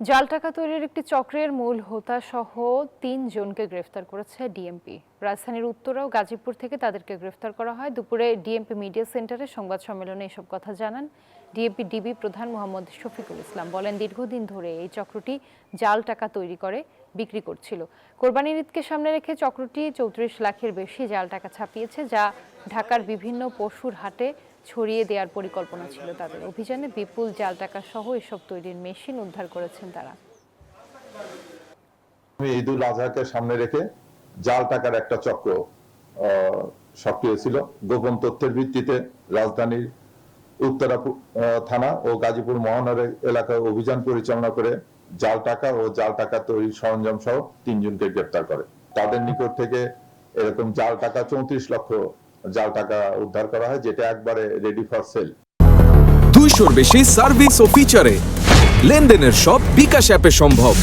জাল টাকা তৈরির একটি চক্রের মূল হোতা সহ ৩ জনকে গ্রেফতার করেছে ডিএমপি। রাজধানীর উত্তরা ও গাজীপুর থেকে তাদেরকে গ্রেফতার করা হয়। দুপুরে ডিএমপি মিডিয়া সেন্টারে সংবাদ সম্মেলনে এসব কথা জানান ডিএমপি ডিবি প্রধান মোহাম্মদ শফিকুল ইসলাম। বলেন, দীর্ঘদিন ধরে এই চক্রটি জাল টাকা তৈরি করে বিক্রি করছিল। কোরবানির ঈদকে সামনে রেখে চক্রটি ৩৪ লাখের বেশি জাল টাকা ছাপিয়েছে, যা ঢাকার বিভিন্ন পশুর হাটে ছড়িয়ে দেওয়ার পরিকল্পনা ছিল তাদের। অভিযানে বিপুল জাল টাকা সহ এসব তৈরির মেশিন উদ্ধার করেছেন তারা। ঈদুল আজহাকে সামনে রেখে জাল টাকার একটা চক্র সক্রিয় ছিল। গোপন তথ্যের ভিত্তিতে রাজধানীর উত্তরা থানা ও গাজীপুর মহানগর এলাকায় অভিযান পরিচালনা করে জাল টাকা ও জাল টাকা তৈরির সরঞ্জাম সহ ৩ জনকে গ্রেপ্তার করে। তাদের নিকট থেকে এরকম জাল টাকা ৩৪ লক্ষ জাল টাকা উদ্ধার করা হয়, যেটা একবারে রেডি ফর সেল। 200-র বেশি সার্ভিস ও ফিচারে লেনদেনের সব বিকাশ অ্যাপে সম্ভব।